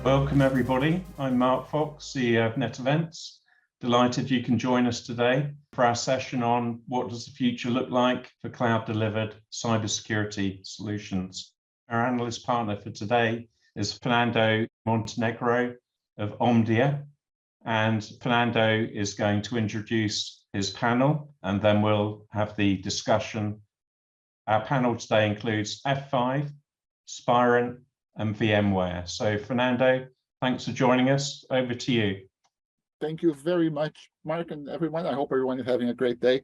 Welcome everybody. I'm Mark Fox, CEO of NetEvents. Delighted you can join us today for our session on what does the future look like for cloud-delivered cybersecurity solutions. Our analyst partner for today is Fernando Montenegro of Omdia, and Fernando is going to introduce his panel and then we'll have the discussion. Our panel today includes F5, Spirent, and VMware. So Fernando, thanks for joining us. Over to you. Thank you very much, Mark, and everyone. I hope everyone is having a great day.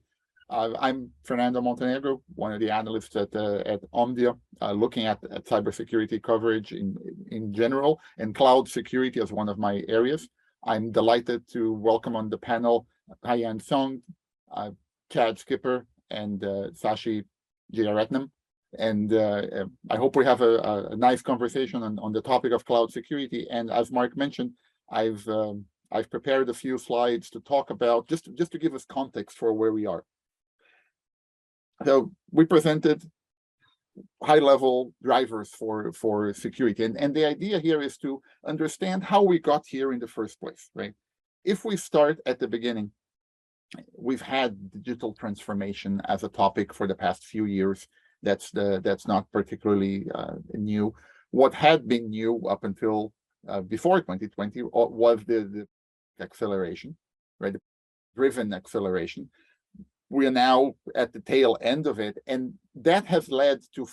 I'm Fernando Montenegro, one of the analysts at Omdia, looking at cybersecurity coverage in general and cloud security as one of my areas. I'm delighted to welcome on the panel Haiyan, Chad Skipper, and Sashi Jayeratnam. And I hope we have a nice conversation on the topic of cloud security. And as Mark mentioned, I've prepared a few slides to talk about just to give us context for where we are. So we presented high-level drivers for security, and the idea here is to understand how we got here in the first place, right? If we start at the beginning, we've had digital transformation as a topic for the past few years. That's not particularly new. What had been new up until before 2020 was the acceleration, right? The driven acceleration. We are now at the tail end of it, and that has led to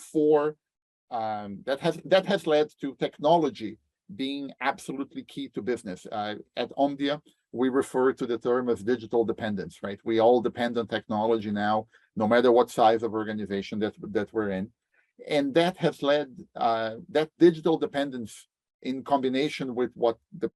that has led to technology being absolutely key to business. At Omdia, we refer to the term as digital dependence, right? We all depend on technology now, no matter what size of organization that we're in. And that has led, that digital dependence in combination with what the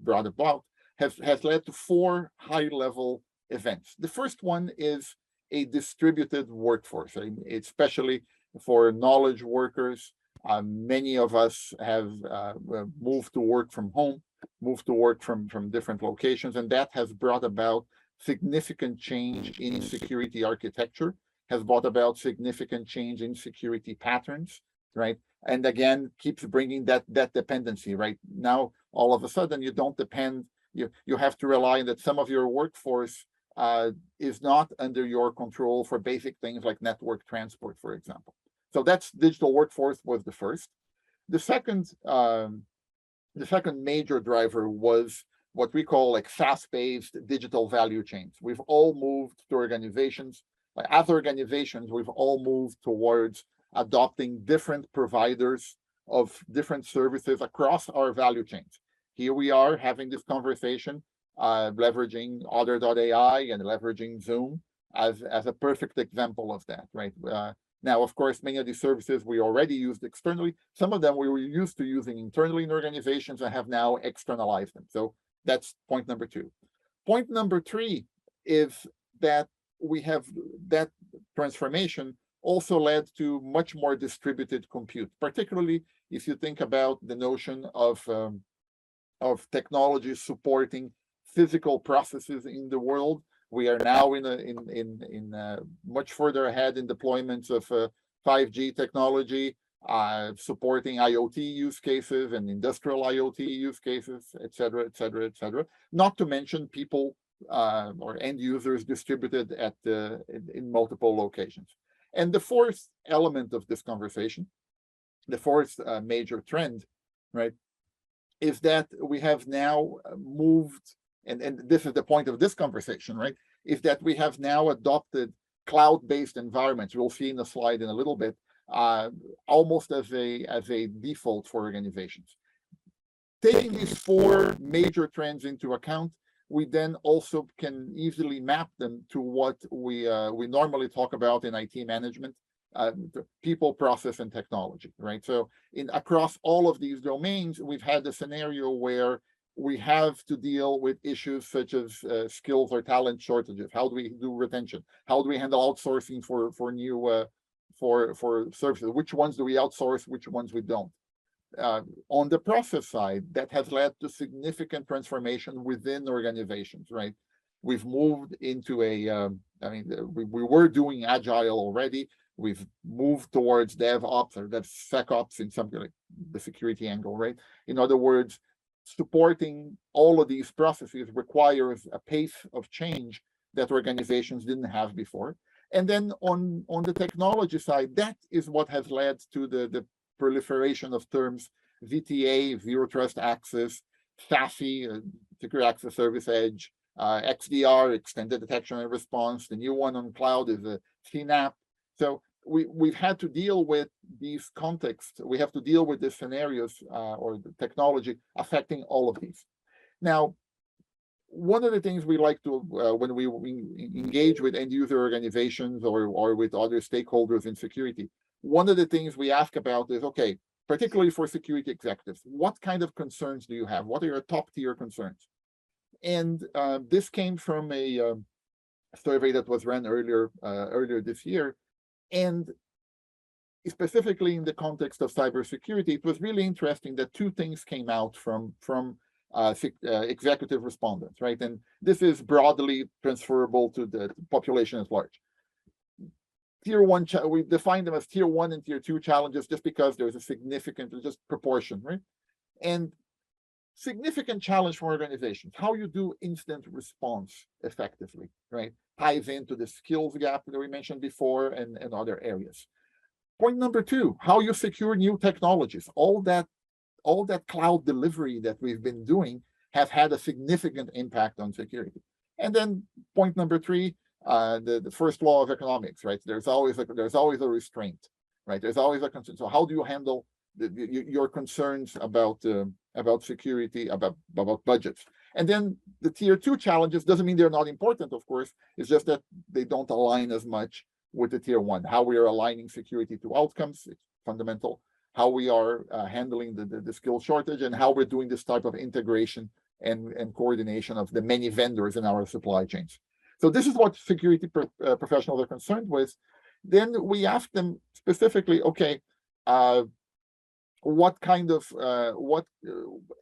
brought about has led to four high-level events. The first one is a distributed workforce, especially for knowledge workers. Many of us have moved to work from home, moved to work from different locations, and that has brought about significant change in security architecture, has brought about significant change in security patterns, right? And again, keeps bringing that dependency, right? Now, all of a sudden, you don't depend, you have to rely on that some of your workforce is not under your control for basic things like network transport, for example. So that's digital workforce was the first. The second major driver was what we call like fast-paced digital value chains. We've all moved to organizations. As organizations, we've all moved towards adopting different providers of different services across our value chains. Here we are having this conversation, leveraging Other.ai and leveraging Zoom as a perfect example of that, right? Now, of course, many of these services we already used externally. Some of them we were used to using internally in organizations and have now externalized them. So that's point number two. Point number three is that we have that transformation also led to much more distributed compute, particularly if you think about the notion of technology supporting physical processes in the world. We are now in much further ahead in deployments of 5G technology, supporting IoT use cases and industrial IoT use cases, et cetera, et cetera, et cetera. Not to mention people or end users distributed in multiple locations. And the fourth element of this conversation, the fourth major trend, right, is that we have now moved, and this is the point of this conversation, right, is that we have now adopted cloud-based environments. We'll see in the slide in a little bit, almost as a default for organizations. Taking these four major trends into account, we then also can easily map them to what we normally talk about in IT management, people, process, and technology, right? So across all of these domains, we've had a scenario where we have to deal with issues such as skills or talent shortages. How do we do retention? How do we handle outsourcing for new for services? Which ones do we outsource? Which ones we don't? On the process side, that has led to significant transformation within organizations, right? We've moved into we were doing agile already. We've moved towards DevOps or DevSecOps in something like the security angle, right? In other words, supporting all of these processes requires a pace of change that organizations didn't have before. And then on the technology side, that is what has led to the proliferation of terms VTA, Zero Trust Access, Sashi, Secure Access Service Edge, XDR, Extended Detection and Response. The new one on cloud is a CNAP. So we've had to deal with these contexts. We have to deal with the scenarios or the technology affecting all of these. Now, one of the things we like to, when we engage with end user organizations or with other stakeholders in security, one of the things we ask about is, okay, particularly for security executives, what kind of concerns do you have? What are your top tier concerns? And this came from a survey that was run earlier this year. And specifically in the context of cybersecurity, it was really interesting that two things came out from executive respondents, right? And this is broadly transferable to the population at large. Tier one, we define them as tier one and tier two challenges just because there's a significant, just proportion, right? And significant challenge for organizations, how you do incident response effectively, right? Ties into the skills gap that we mentioned before and other areas. Point number two, how you secure new technologies. All that cloud delivery that we've been doing have had a significant impact on security. And then point number three, the first law of economics, right? There's always a restraint, right? There's always a concern. So how do you handle your concerns about security, about budgets? And then the tier two challenges doesn't mean they're not important, of course. It's just that they don't align as much with the tier one. How we are aligning security to outcomes, it's fundamental. How we are handling the skill shortage, and how we're doing this type of integration and coordination of the many vendors in our supply chains. So this is what security professionals are concerned with. Then we ask them specifically, okay, what kind of,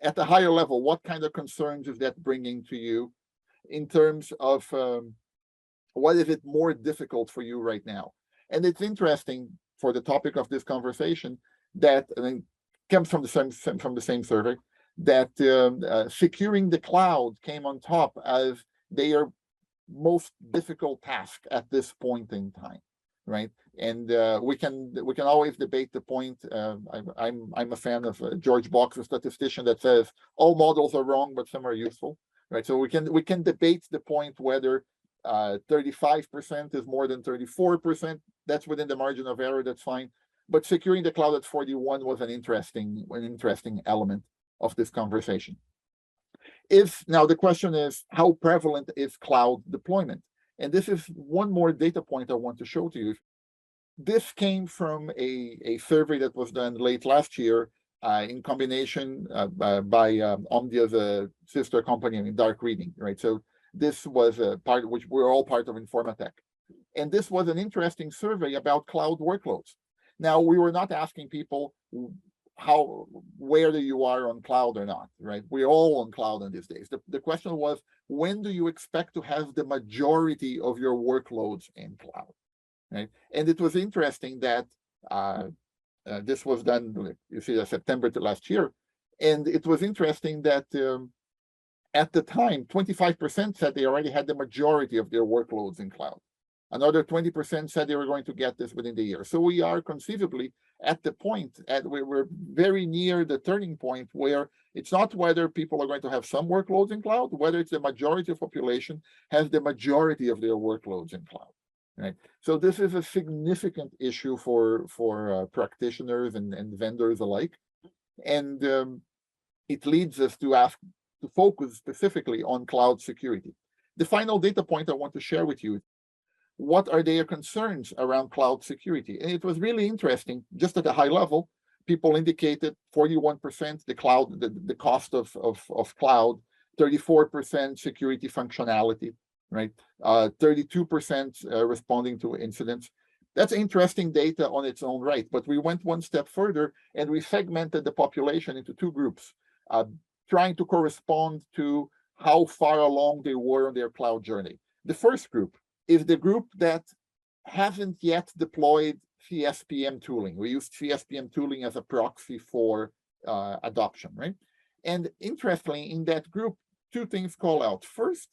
at the higher level, what kind of concerns is that bringing to you in terms of what is it more difficult for you right now? And it's interesting for the topic of this conversation that, I mean, comes from the same survey, that securing the cloud came on top as their most difficult task at this point in time, right? And we can always debate the point. I'm a fan of George Box, a statistician, that says all models are wrong, but some are useful, right? So we can debate the point whether 35% is more than 34%. That's within the margin of error. That's fine. But securing the cloud at 41 was an interesting element of this conversation. Now the question is, how prevalent is cloud deployment? And this is one more data point I want to show to you. This came from a survey that was done late last year in combination by Omdia's sister company in Dark Reading, right? So this was a part which we're all part of Informatech. And this was an interesting survey about cloud workloads. Now, we were not asking people whether you are on cloud or not, right? We're all on cloud in these days. The question was, when do you expect to have the majority of your workloads in cloud, right? And it was interesting that this was done, you see, September to last year. And it was interesting that at the time, 25% said they already had the majority of their workloads in cloud. Another 20% said they were going to get this within the year. So we are conceivably at the point, we're very near the turning point where it's not whether people are going to have some workloads in cloud, whether it's the majority of population has the majority of their workloads in cloud, right? So this is a significant issue for practitioners and vendors alike. And it leads us to focus specifically on cloud security. The final data point I want to share with you, what are their concerns around cloud security? And it was really interesting, just at a high level, people indicated 41% the cost of cloud, 34% security functionality, right? 32% responding to incidents. That's interesting data on its own right, but we went one step further and we segmented the population into two groups, trying to correspond to how far along they were on their cloud journey. The first group is the group that hasn't yet deployed CSPM tooling. We use CSPM tooling as a proxy for adoption, right? And interestingly, in that group, two things call out. First,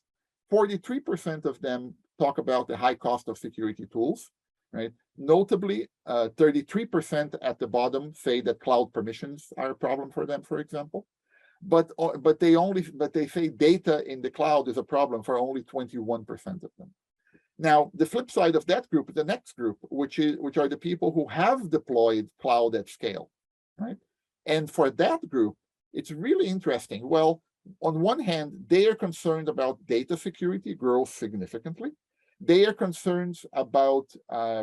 43% of them talk about the high cost of security tools, right? Notably, 33% at the bottom say that cloud permissions are a problem for them, for example. But they say data in the cloud is a problem for only 21% of them. Now, the flip side of that group, the next group, which are the people who have deployed cloud at scale, right? And for that group, it's really interesting. Well, on one hand, they are concerned about data security grows significantly. Their concerns about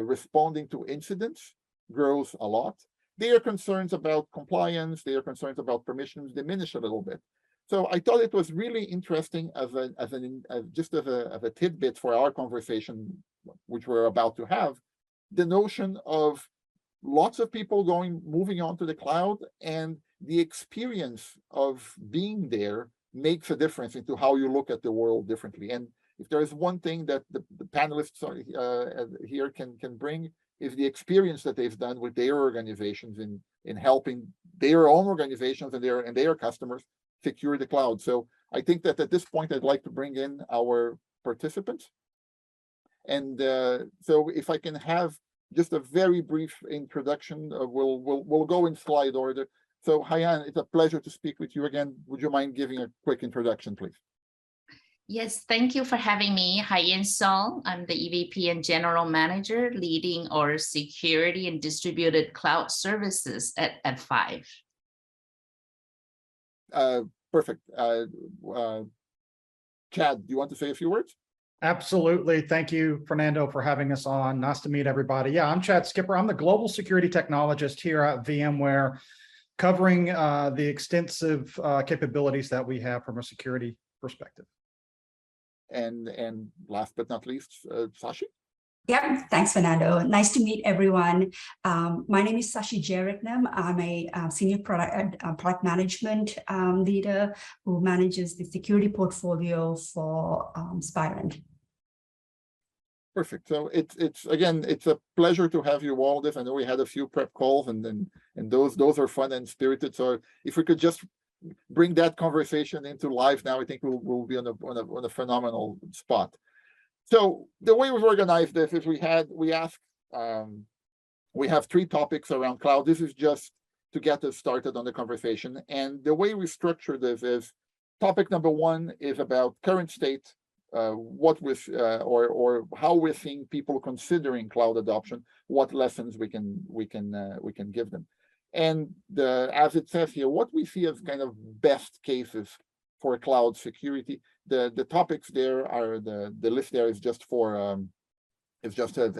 responding to incidents grows a lot. Their concerns about compliance, their concerns about permissions diminish a little bit. So I thought it was really interesting as a tidbit for our conversation, which we're about to have, the notion of lots of people moving on to the cloud, and the experience of being there makes a difference into how you look at the world differently. And if there is one thing that the panelists here can bring, is the experience that they've done with their organizations in helping their own organizations and their customers secure the cloud. So I think that at this point, I'd like to bring in our participants. And so if I can have just a very brief introduction, we'll go in slide order. So Haiyan, it's a pleasure to speak with you again. Would you mind giving a quick introduction, please? Yes, thank you for having me. Haiyan Song. I'm the EVP and General Manager leading our security and distributed cloud services at F5. Perfect. Chad, do you want to say a few words? Absolutely. Thank you, Fernando, for having us on. Nice to meet everybody. Yeah, I'm Chad Skipper. I'm the Global Security Technologist here at VMware, covering the extensive capabilities that we have from a security perspective. And last but not least, Sashi. Yeah, thanks, Fernando. Nice to meet everyone. My name is Sashi Jayeratnam. I'm a senior product management leader who manages the security portfolio for Spirent. Perfect. So it's a pleasure to have you all this. I know we had a few prep calls, and those are fun and spirited. So if we could just bring that conversation into live now, I think we'll be on a phenomenal spot. So the way we've organized this is we have three topics around cloud. This is just to get us started on the conversation. And the way we structure this is topic number one is about current state, or how we're seeing people considering cloud adoption, what lessons we can give them. And as it says here, what we see as kind of best cases for cloud security. The topics there are the list there is just for just to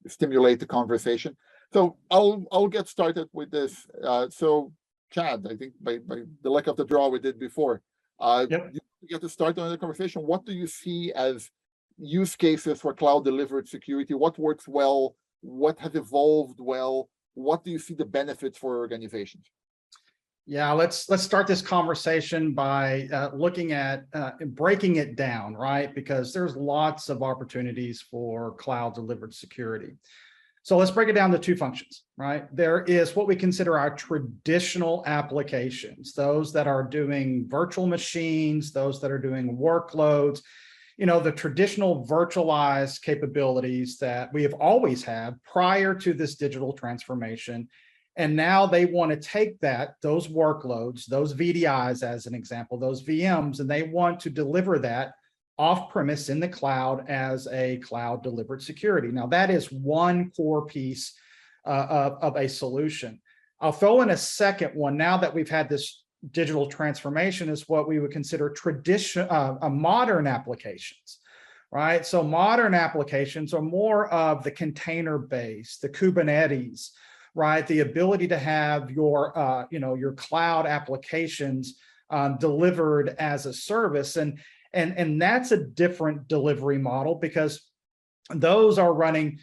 stimulate the conversation. So I'll get started with this. So Chad, I think by the luck of the draw we did before, you get to start on the conversation. What do you see as use cases for cloud delivered security? What works well? What has evolved well? What do you see the benefits for organizations? Yeah, let's start this conversation by looking at breaking it down, right? Because there's lots of opportunities for cloud delivered security. So let's break it down to two functions, right? There is what we consider our traditional applications, those that are doing virtual machines, those that are doing workloads, the traditional virtualized capabilities that we have always had prior to this digital transformation. And now they want to take those workloads, those VDIs as an example, those VMs, and they want to deliver that off-premise in the cloud as a cloud delivered security. Now that is one core piece of a solution. I'll throw in a second one now that we've had this digital transformation is what we would consider modern applications, right? So modern applications are more of the container base, the Kubernetes, right? The ability to have your cloud applications delivered as a service, and that's a different delivery model because those are running,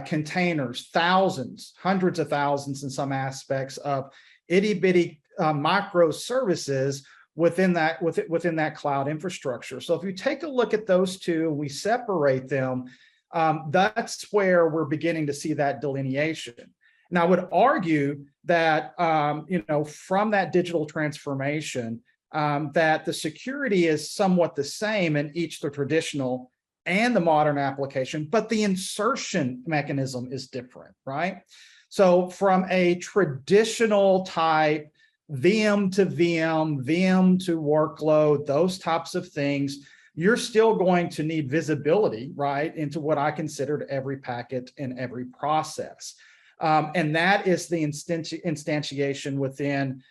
containers, thousands, hundreds of thousands in some aspects of itty bitty microservices within that cloud infrastructure. So if you take a look at those two, we separate them. That's where we're beginning to see that delineation. And I would argue that, from that digital transformation, that the security is somewhat the same in each the traditional and the modern application, but the insertion mechanism is different, right? So from a traditional type, VM to VM, VM to workload, those types of things, you're still going to need visibility, right, into what I considered every packet and every process. And that is the instantiation within,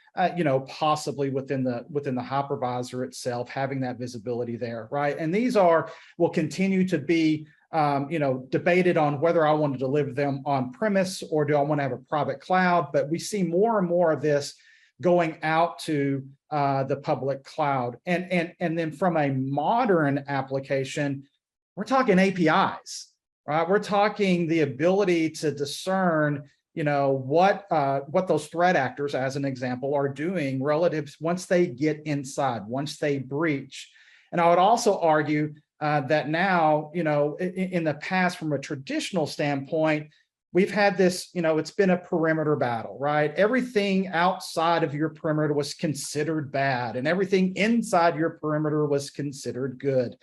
possibly within the hypervisor itself, having that visibility there, right? And these will continue to be, debated on whether I want to deliver them on premise or do I want to have a private cloud. But we see more and more of this going out to the public cloud. And then from a modern application, we're talking APIs, right? We're talking the ability to discern, what those threat actors, as an example, are doing relative once they get inside, once they breach. And I would also argue that now, in the past, from a traditional standpoint, we've had this, it's been a perimeter battle, right? Everything outside of your perimeter was considered bad, and everything inside your perimeter was considered good.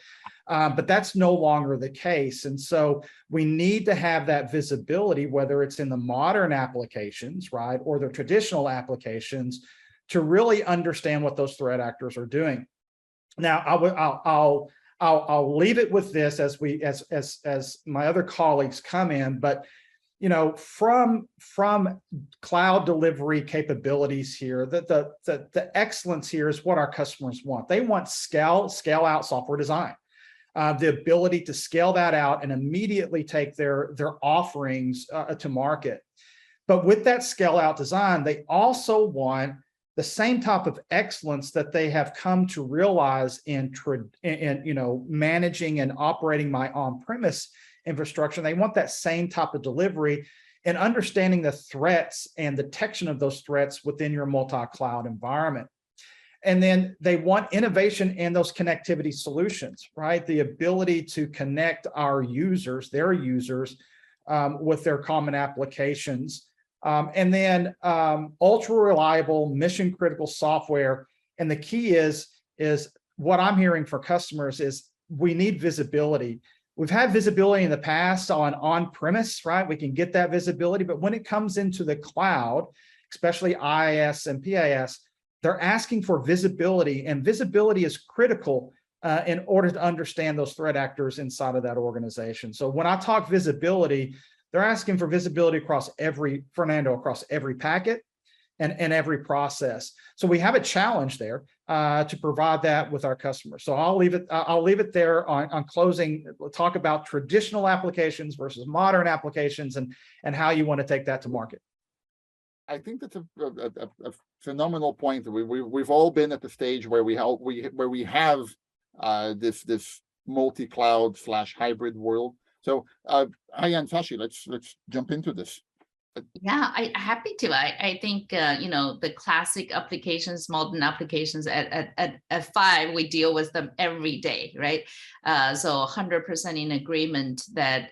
But that's no longer the case. And so we need to have that visibility, whether it's in the modern applications, right, or the traditional applications, to really understand what those threat actors are doing. Now, I'll leave it with this as my other colleagues come in, but from cloud delivery capabilities here, the excellence here is what our customers want. They want scale out software design, the ability to scale that out and immediately take their offerings to market. But with that scale out design, they also want the same type of excellence that they have come to realize in managing and operating my on-premise infrastructure. They want that same type of delivery and understanding the threats and detection of those threats within your multi-cloud environment. And then they want innovation in those connectivity solutions, right? The ability to connect their users, with their common applications. And then ultra reliable, mission critical software. And the key is what I'm hearing for customers is we need visibility. We've had visibility in the past on-premise, right? We can get that visibility, but when it comes into the cloud, especially IaaS and PaaS, they're asking for visibility, and visibility is critical in order to understand those threat actors inside of that organization. So when I talk visibility, they're asking for visibility across across every packet and every process. So we have a challenge there to provide that with our customers. So I'll leave it there on closing. We'll talk about traditional applications versus modern applications and how you want to take that to market. I think that's a phenomenal point. We've all been at the stage where we have this multi-cloud / hybrid world. So Haiyan, Sashi, let's jump into this. Yeah, I'm happy to. I think the classic applications, modern applications at F5, we deal with them every day, right? So 100% in agreement that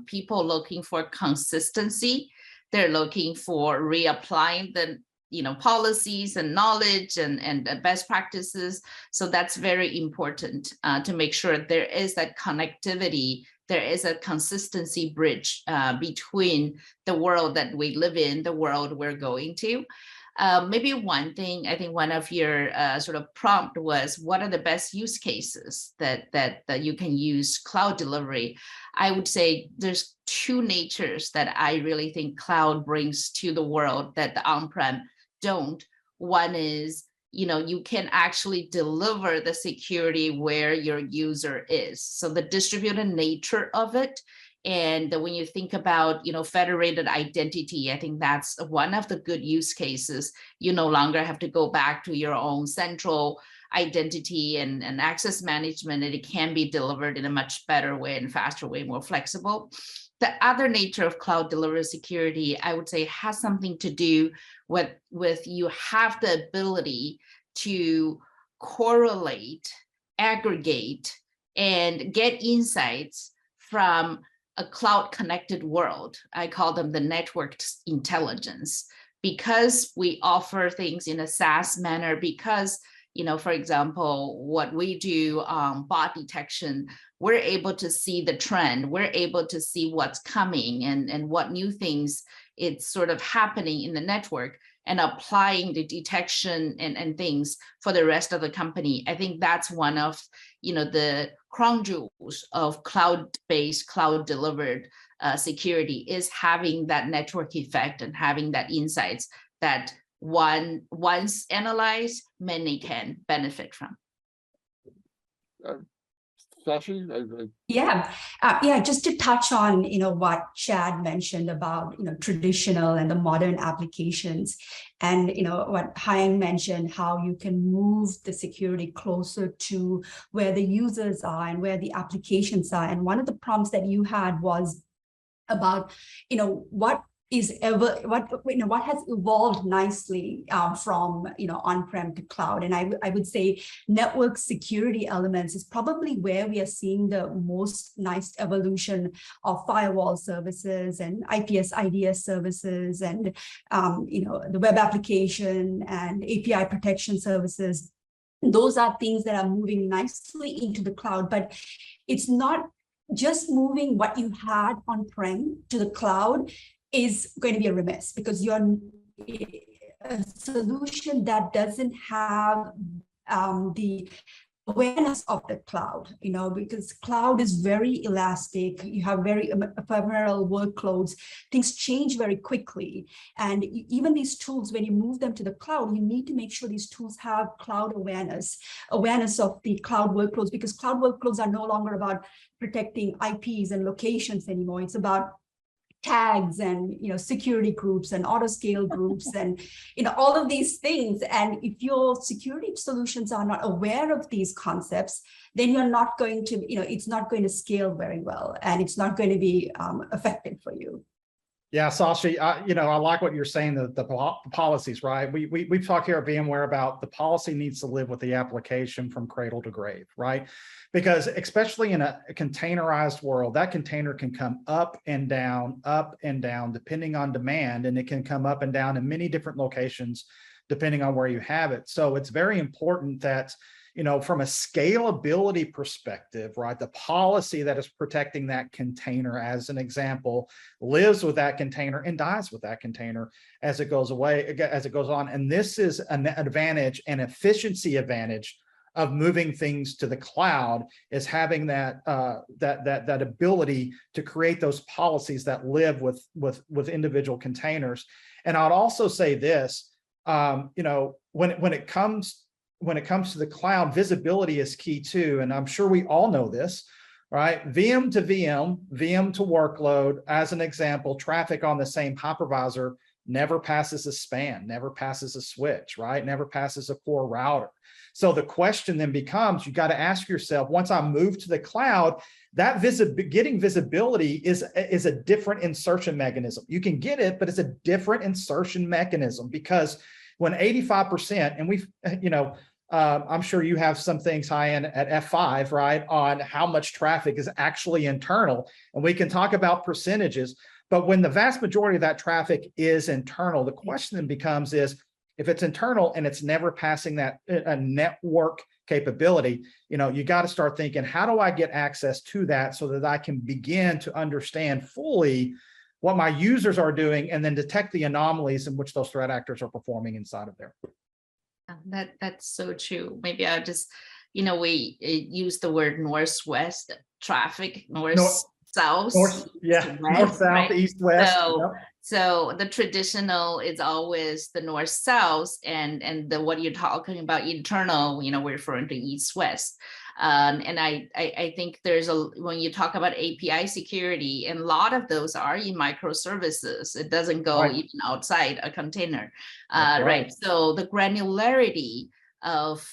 people looking for consistency, they're looking for reapplying the policies and knowledge and best practices. So that's very important to make sure there is that connectivity. There is a consistency bridge between the world that we live in, the world we're going to. Maybe one thing, I think one of your sort of prompt was, what are the best use cases that you can use cloud delivery? I would say there's two natures that I really think cloud brings to the world that the on-prem don't. One is, you can actually deliver the security where your user is. So the distributed nature of it. And when you think about, federated identity, I think that's one of the good use cases. You no longer have to go back to your own central identity and access management, and it can be delivered in a much better way and faster way, more flexible. The other nature of cloud delivery security, I would say, has something to do with you have the ability to correlate, aggregate, and get insights from a cloud connected world. I call them the networked intelligence, because we offer things in a SaaS manner, because, for example, what we do, bot detection, we're able to see the trend, we're able to see what's coming and what new things it's sort of happening in the network, and applying the detection and things for the rest of the company. I think that's one of the crown jewels of cloud-based, cloud-delivered security, is having that network effect and having that insights that once analyzed, many can benefit from. Sashi? Yeah, just to touch on, what Chad mentioned about, traditional and the modern applications, and, what Haiyan mentioned, how you can move the security closer to where the users are and where the applications are. And one of the prompts that you had was about, what has evolved nicely from on-prem to cloud. And I would say network security elements is probably where we are seeing the most nice evolution of firewall services and IPS IDS services, and the web application and API protection services. Those are things that are moving nicely into the cloud, but it's not just moving what you had on-prem to the cloud is going to be a remiss, because you're a solution that doesn't have the awareness of the cloud, because cloud is very elastic. You have very ephemeral workloads. Things change very quickly. And even these tools, when you move them to the cloud, you need to make sure these tools have cloud awareness of the cloud workloads, because cloud workloads are no longer about protecting IPs and locations anymore. It's about tags and security groups and autoscale groups and all of these things. And if your security solutions are not aware of these concepts, then you're not going to, it's not going to scale very well, and it's not going to be effective for you. Yeah, Sashi, I like what you're saying, the policies, right? We've talked here at VMware about the policy needs to live with the application from cradle to grave, right? Because especially in a containerized world, that container can come up and down, depending on demand, and it can come up and down in many different locations, depending on where you have it. So it's very important that, from a scalability perspective, right, the policy that is protecting that container, as an example, lives with that container and dies with that container as it goes on. And this is an advantage, an efficiency advantage of moving things to the cloud, is having that that ability to create those policies that live with individual containers. And I'd also say this, when it comes to the cloud, visibility is key too. And I'm sure we all know this, right? VM to VM, VM to workload, as an example, traffic on the same hypervisor never passes a span, never passes a switch, right? Never passes a core router. So the question then becomes, you got to ask yourself, once I move to the cloud, that getting visibility is a different insertion mechanism. You can get it, but it's a different insertion mechanism, because when 85%, and we've, I'm sure you have some things, Haiyan, at F5, right, on how much traffic is actually internal, and we can talk about percentages, but when the vast majority of that traffic is internal, the question then becomes is, if it's internal and it's never passing that network capability, you got to start thinking, how do I get access to that so that I can begin to understand fully what my users are doing, and then detect the anomalies in which those threat actors are performing inside of there. That's so true. Maybe I'll just, we use the word north-west traffic, north-south, north, north-south, right? East-west. So the traditional is always the north-south, and what you're talking about internal, we're referring to east-west. And I think when you talk about API security, and a lot of those are in microservices, it doesn't go even outside a container, right? So the granularity of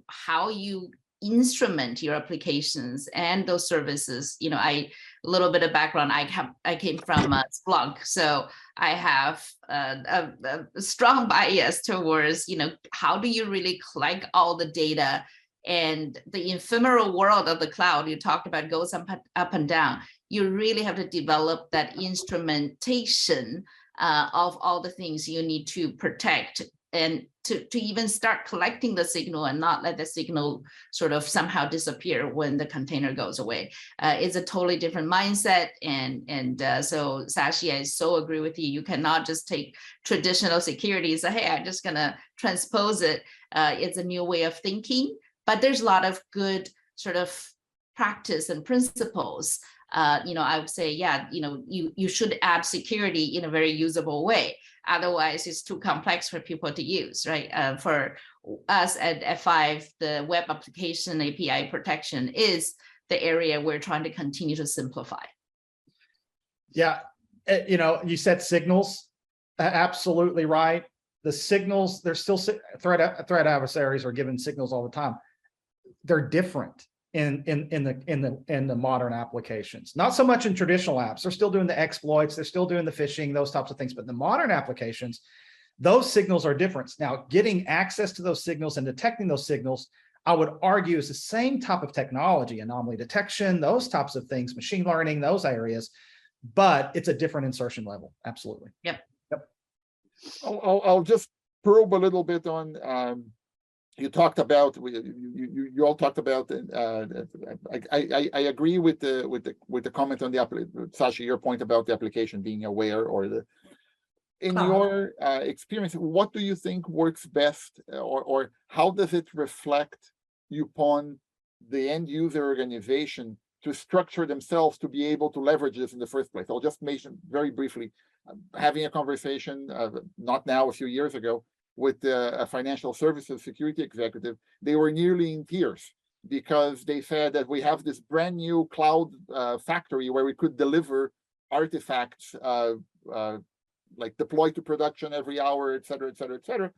how you instrument your applications and those services, a little bit of background, I came from Splunk, so I have a strong bias towards, how do you really collect all the data. And the ephemeral world of the cloud you talked about goes up and down. you really have to develop that instrumentation of all the things you need to protect, and to even start collecting the signal and not let the signal sort of somehow disappear when the container goes away. It's a totally different mindset. And so Sashi, I so agree with you. You cannot just take traditional security and say, hey, I'm just gonna transpose it. It's a new way of thinking, but there's a lot of good sort of practice and principles. I would say, yeah, you should add security in a very usable way. Otherwise, it's too complex for people to use, right? For us at F5, the web application API protection is the area we're trying to continue to simplify. Yeah, you said signals, absolutely right. The signals, they're still threat adversaries are given signals all the time. They're different in the modern applications. Not so much in traditional apps. They're still doing the exploits, they're still doing the phishing, those types of things. But in the modern applications, those signals are different. Now, getting access to those signals and detecting those signals, I would argue, is the same type of technology, anomaly detection, those types of things, machine learning, those areas, but it's a different insertion level. Absolutely. Yep. I'll just probe a little bit on. You talked about, you all talked about. I agree with the comment on the Sashi, your point about the application being aware, or the. In your experience, what do you think works best, or how does it reflect upon the end user organization to structure themselves to be able to leverage this in the first place? I'll just mention very briefly, having a conversation, not now, a few years ago, with a financial services security executive. They were nearly in tears because they said that we have this brand new cloud factory where we could deliver artifacts like deploy to production every hour, et cetera, et cetera, et cetera.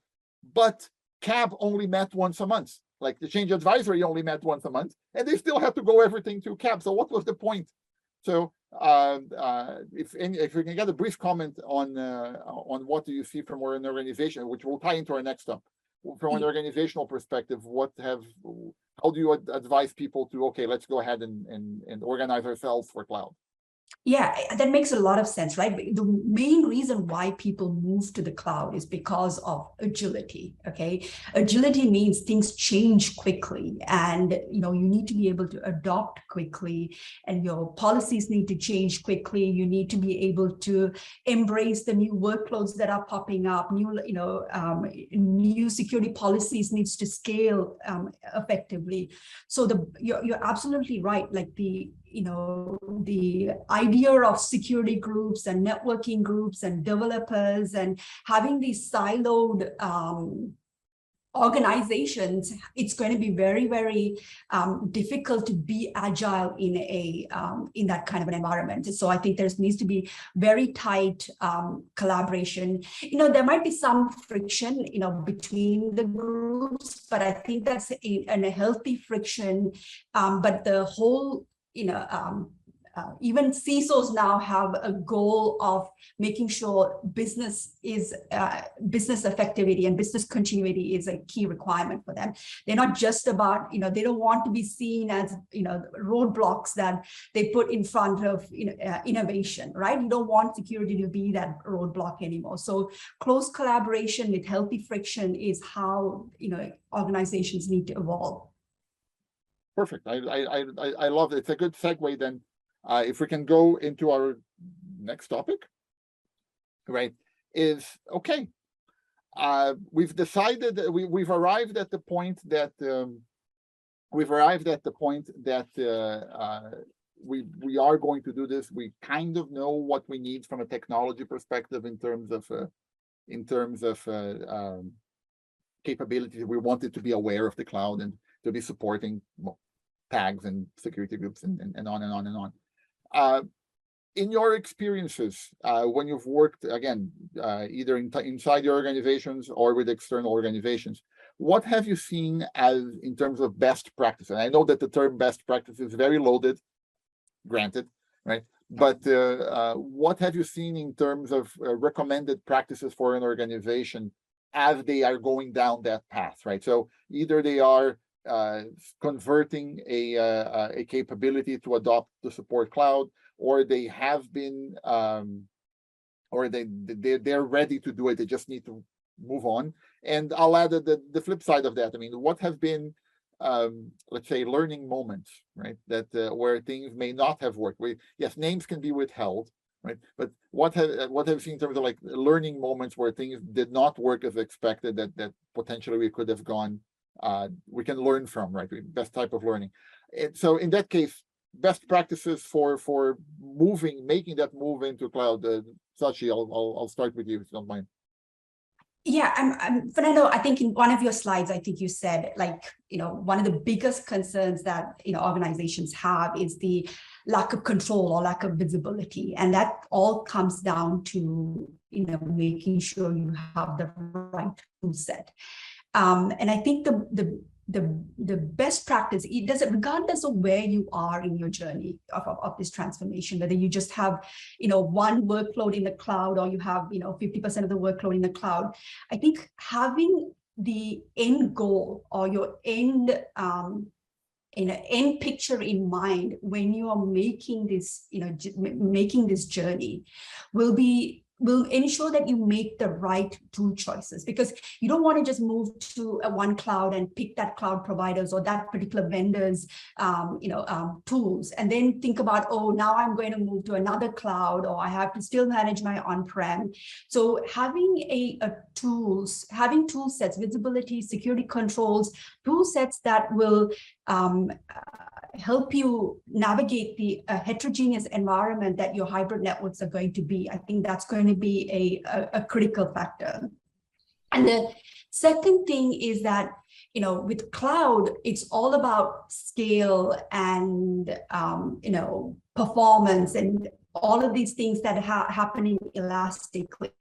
But CAB only met once a month. Like the change advisory only met once a month, and they still have to go everything through CAB. So what was the point? So if we can get a brief comment on what do you see from an organization, which will tie into our next step, from an organizational perspective, how do you advise people to, okay, let's go ahead and organize ourselves for cloud? Yeah, that makes a lot of sense, right? The main reason why people move to the cloud is because of agility, okay? Agility means things change quickly, and you need to be able to adopt quickly, and your policies need to change quickly. You need to be able to embrace the new workloads that are popping up. New security policies needs to scale effectively. So you're absolutely right. Like the idea of security groups and networking groups and developers and having these siloed organizations, it's going to be very, very difficult to be agile in that kind of an environment. So I think there needs to be very tight collaboration. There might be some friction, between the groups, but I think that's a healthy friction. But the whole, even CISOs now have a goal of making sure business effectivity and business continuity is a key requirement for them. They're not just about, they don't want to be seen as, roadblocks that they put in front of innovation, right? You don't want security to be that roadblock anymore. So close collaboration with healthy friction is how, organizations need to evolve. Perfect. I love it. It's a good segue then. If we can go into our next topic, right, is okay. We've decided that we've arrived at the point that we are going to do this. We kind of know what we need from a technology perspective in terms of capabilities. We wanted to be aware of the cloud and to be supporting tags and security groups and on and on and on. In your experiences, when you've worked, again, either inside your organizations or with external organizations, what have you seen as in terms of best practice? And I know that the term best practice is very loaded, granted, right? But what have you seen in terms of recommended practices for an organization as they are going down that path, right? So either they are converting a capability to adopt the support cloud, or they have been, or they're ready to do it. They just need to move on. And I'll add the flip side of that. I mean, what have been, let's say, learning moments, right? That where things may not have worked. Yes, names can be withheld, right? But what have you seen in terms of like learning moments where things did not work as expected, that potentially we could have gone, we can learn from, right? Best type of learning. And so in that case, best practices for making that move into cloud. Sashi, I'll start with you if you don't mind. Yeah, Fernando, I think in one of your slides, I think you said, like, one of the biggest concerns that, organizations have is the lack of control or lack of visibility. And that all comes down to, making sure you have the right tool set. And I think the best practice, it doesn't, regardless of where you are in your journey of this transformation, whether you just have, one workload in the cloud or you have, 50% of the workload in the cloud, I think having the end goal or your end, end picture in mind when you are making this, making this journey will ensure that you make the right tool choices, because you don't want to just move to one cloud and pick that cloud providers or that particular vendor's tools and then think about, oh, now I'm going to move to another cloud, or I have to still manage my on-prem. So having tool sets, visibility, security controls, tool sets that will help you navigate the heterogeneous environment that your hybrid networks are going to be. I think that's going to be a critical factor. And the second thing is that, with cloud, it's all about scale and, performance and all of these things that are happening elastically.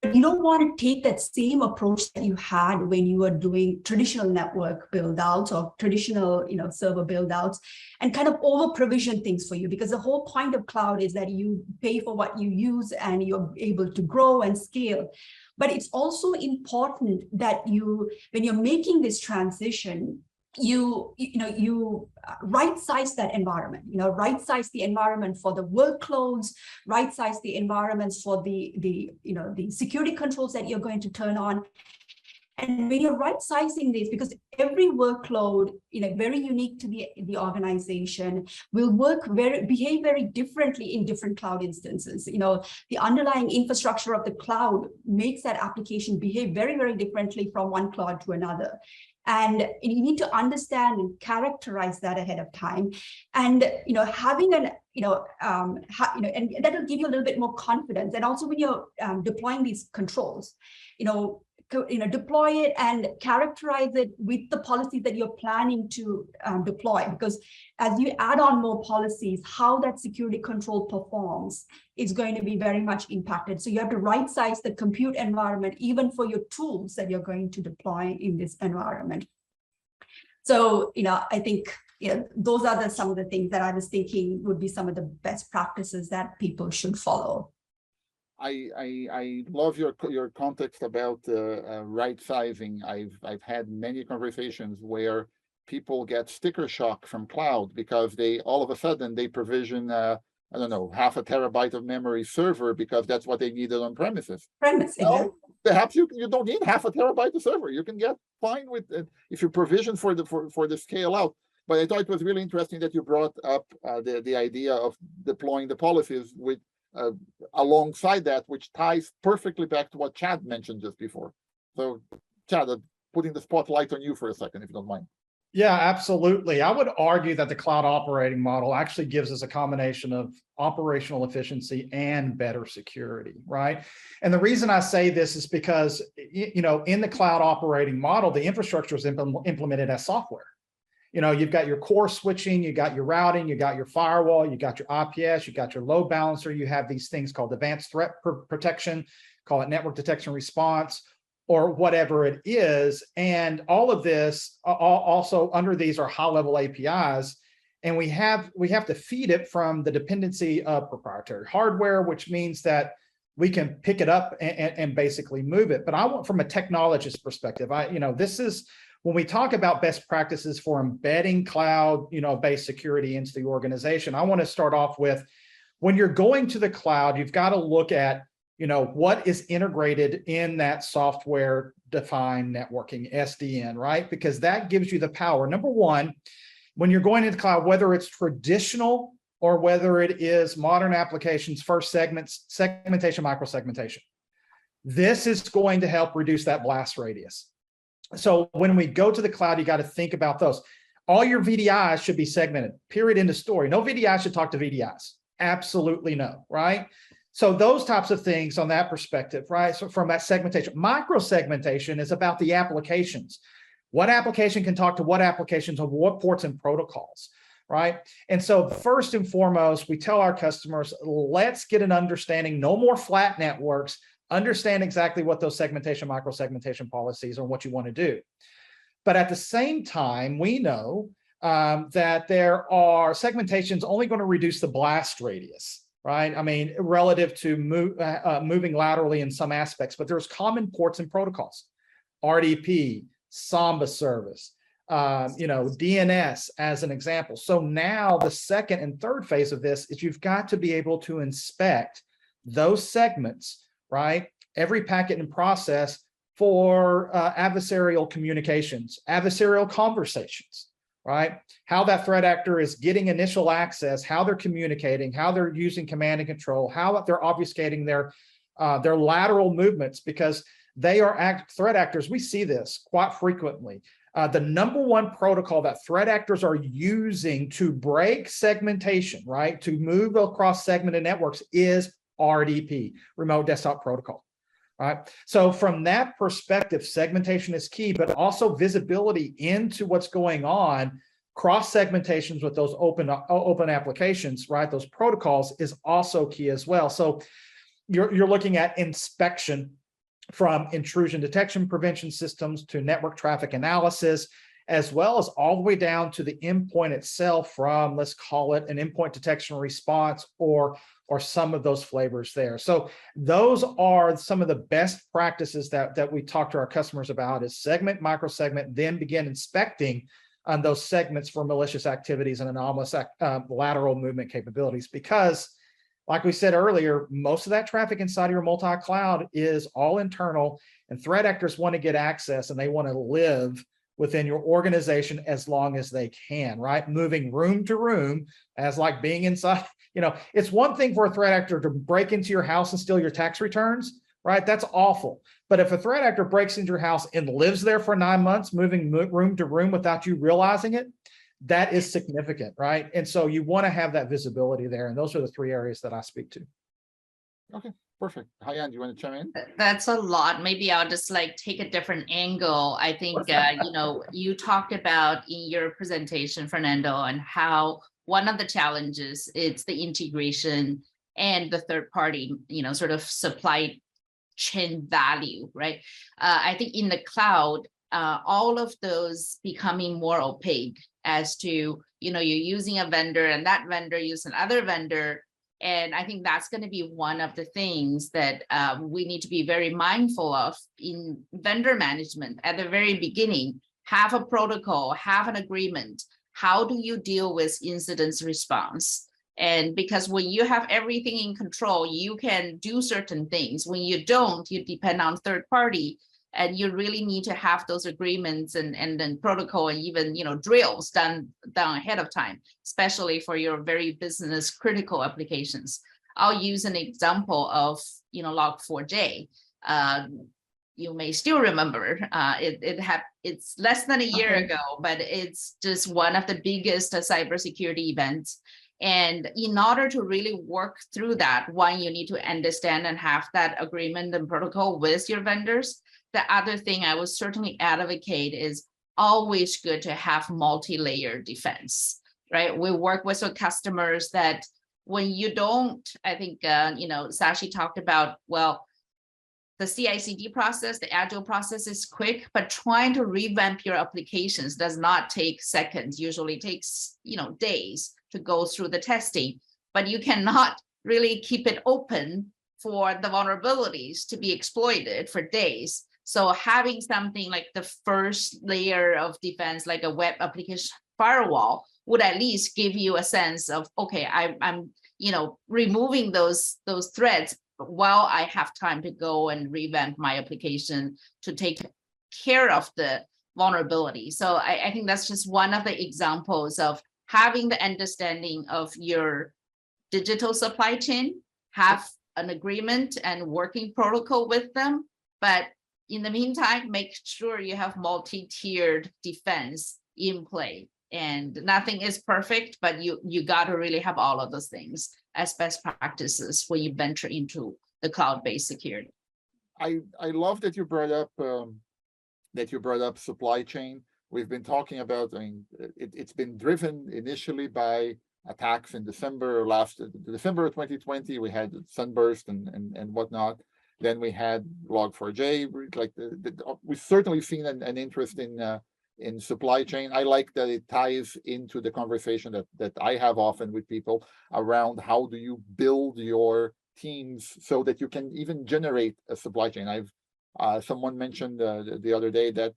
But you don't want to take that same approach that you had when you were doing traditional network build-outs or traditional, server build-outs and kind of over-provision things for you, because the whole point of cloud is that you pay for what you use and you're able to grow and scale. But it's also important that when you're making this transition, you right-size that environment, right-size the environment for the workloads, right-size the environments for the security controls that you're going to turn on. And when you're right-sizing this, because every workload, very unique to the organization, will behave very differently in different cloud instances. The underlying infrastructure of the cloud makes that application behave very, very differently from one cloud to another. And you need to understand and characterize that ahead of time. And, having and that'll give you a little bit more confidence. And also when you're deploying these controls, deploy it and characterize it with the policies that you're planning to deploy. Because as you add on more policies, how that security control performs is going to be very much impacted. So you have to right-size the compute environment, even for your tools that you're going to deploy in this environment. So, I think those are some of the things that I was thinking would be some of the best practices that people should follow. I love your context about right sizing. I've had many conversations where people get sticker shock from cloud because they all of a sudden they provision I don't know, 0.5 terabyte of memory server because that's what they needed on premises. Exactly. Perhaps you don't need 0.5 terabyte of server. You can get fine with it if you provision for the scale out. But I thought it was really interesting that you brought up the idea of deploying the policies with alongside that, which ties perfectly back to what Chad mentioned just before. So, Chad, putting the spotlight on you for a second, if you don't mind. Yeah, absolutely. I would argue that the cloud operating model actually gives us a combination of operational efficiency and better security, right? And the reason I say this is because, in the cloud operating model, the infrastructure is implemented as software. You've got your core switching, you got your routing, you got your firewall, you got your IPS, you got your load balancer, you have these things called advanced threat protection, call it network detection response, or whatever it is. And all of this, also under these are high-level APIs, and we have to feed it from the dependency of proprietary hardware, which means that we can pick it up and basically move it. But I want, from a technologist perspective, this is, when we talk about best practices for embedding cloud, based security into the organization, I want to start off with when you're going to the cloud, you've got to look at, what is integrated in that software defined networking, SDN, right? Because that gives you the power. Number one, when you're going into the cloud, whether it's traditional or whether it is modern applications, first segmentation, microsegmentation, this is going to help reduce that blast radius. So when we go to the cloud, you got to think about those. All your VDIs should be segmented, period, end of story. No VDI should talk to VDIs. Absolutely no, right? So those types of things on that perspective, right? So from that segmentation, micro-segmentation is about the applications. What application can talk to what applications of what ports and protocols, right? And so first and foremost, we tell our customers, let's get an understanding, no more flat networks, understand exactly what those segmentation, micro-segmentation policies are, what you want to do. But at the same time, we know that there are segmentations only going to reduce the blast radius, right? I mean, relative to moving laterally in some aspects, but there's common ports and protocols, RDP, Samba service, DNS as an example. So now the second and third phase of this is you've got to be able to inspect those segments, right? Every packet and process for adversarial communications, adversarial conversations, right? How that threat actor is getting initial access, how they're communicating, how they're using command and control, how they're obfuscating their lateral movements, because they are threat actors. We see this quite frequently. The number one protocol that threat actors are using to break segmentation, right, to move across segmented networks is RDP, Remote Desktop Protocol. Right. So from that perspective, segmentation is key, but also visibility into what's going on, cross segmentations with those open applications, right? Those protocols is also key as well. So you're looking at inspection from intrusion detection prevention systems to network traffic analysis, as well as all the way down to the endpoint itself from, let's call it an endpoint detection response or some of those flavors there. So those are some of the best practices that we talk to our customers about is segment, microsegment, then begin inspecting on those segments for malicious activities and anomalous lateral movement capabilities. Because like we said earlier, most of that traffic inside of your multi-cloud is all internal, and threat actors want to get access and they want to live within your organization as long as they can, right? Moving room to room as like being inside, it's one thing for a threat actor to break into your house and steal your tax returns, right? That's awful. But if a threat actor breaks into your house and lives there for 9 months, moving room to room without you realizing it, that is significant, right? And so you want to have that visibility there. And those are the three areas that I speak to. Okay, perfect. Haiyan, do you want to chime in? That's a lot. Maybe I'll just take a different angle. I think, you talked about in your presentation, Fernando, and how one of the challenges is the integration and the third party, sort of supply chain value, right? I think in the cloud, all of those becoming more opaque as to, you're using a vendor and that vendor uses another vendor. And I think that's going to be one of the things that we need to be very mindful of in vendor management at the very beginning. Have a protocol, have an agreement. How do you deal with incident response? And because when you have everything in control, you can do certain things. When you don't, you depend on third party. And you really need to have those agreements and then protocol and even drills done ahead of time, especially for your very business critical applications. I'll use an example of Log4j. You may still remember it's less than a year ago, but it's just one of the biggest cybersecurity events. And in order to really work through that, one, you need to understand and have that agreement and protocol with your vendors. The other thing I would certainly advocate is always good to have multi-layer defense, right? We work with some customers that when you don't, I think, Sashi talked about, well, the CI/CD process, the agile process is quick, but trying to revamp your applications does not take seconds, usually takes, days to go through the testing, but you cannot really keep it open for the vulnerabilities to be exploited for days. So having something like the first layer of defense, like a web application firewall, would at least give you a sense of, okay, I'm removing those threads while I have time to go and revamp my application to take care of the vulnerability. So I think that's just one of the examples of having the understanding of your digital supply chain, have an agreement and working protocol with them, but in the meantime, make sure you have multi-tiered defense in play. And nothing is perfect, but you got to really have all of those things as best practices when you venture into the cloud-based security. I love that you brought up supply chain. We've been talking about, it's been driven initially by attacks in December of 2020. We had Sunburst and whatnot. Then we had Log4j. We've certainly seen an interest in supply chain. I like that it ties into the conversation that I have often with people around how do you build your teams so that you can even generate a supply chain. Someone mentioned the other day that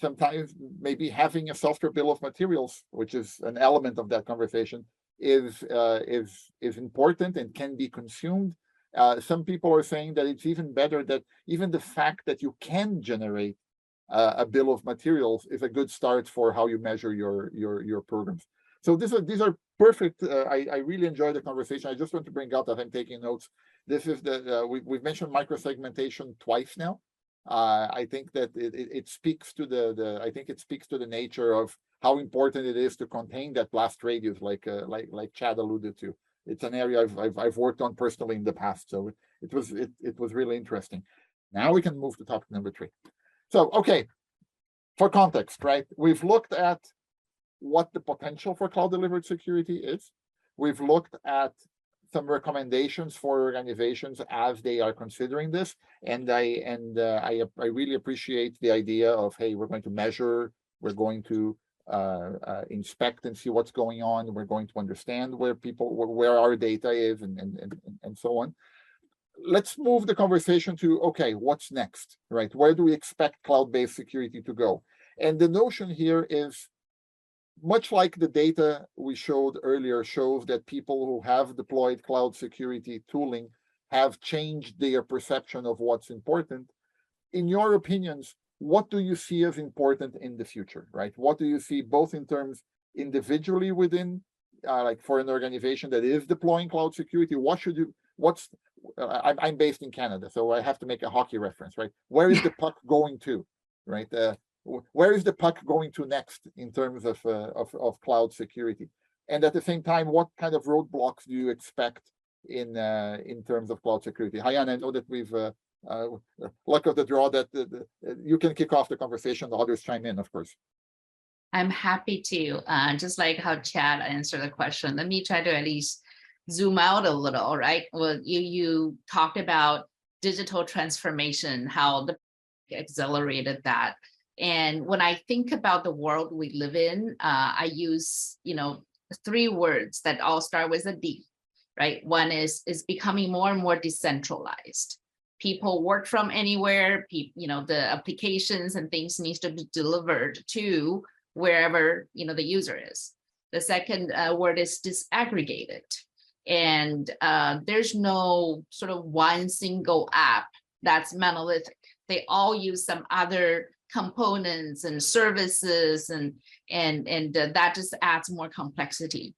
sometimes maybe having a software bill of materials, which is an element of that conversation, is important and can be consumed. Some people are saying that it's even better that even the fact that you can generate a bill of materials is a good start for how you measure your programs. So these are perfect. I really enjoy the conversation. I just want to bring out that I'm taking notes. This is we've mentioned microsegmentation twice now. I think that it speaks to the nature of how important it is to contain that blast radius, like Chad alluded to. It's an area I've worked on personally in the past, so it was really interesting. Now we can move to topic number 3. So, okay, for context, right? We've looked at what the potential for cloud-delivered security is. We've looked at some recommendations for organizations as they are considering this, and I really appreciate the idea of, hey, we're going to measure, we're going to inspect and see what's going on, we're going to understand where our data is, and so on. Let's move the conversation to, okay, what's next, right? Where do we expect cloud-based security to go? And the notion here is, much like the data we showed earlier shows that people who have deployed cloud security tooling have changed their perception of what's important. In your opinions, what do you see as important in the future, right? What do you see both in terms individually within, like for an organization that is deploying cloud security, I'm based in Canada, so I have to make a hockey reference, right? Where is the puck going to, right? Where is the puck going to next in terms of cloud security? And at the same time, what kind of roadblocks do you expect in terms of cloud security? Haiyan, I know that we've luck of the draw that you can kick off the conversation, the others chime in, of course. I'm happy to, just like how Chad answered the question, let me try to at least zoom out a little, right? Well, you talked about digital transformation, how the accelerated that. And when I think about the world we live in, I use, 3 words that all start with a D, right? One is becoming more and more decentralized. People work from anywhere, the applications and things needs to be delivered to wherever, the user is. The second word is disaggregated. And there's no sort of one single app that's monolithic. They all use some other components and services, and that just adds more complexity.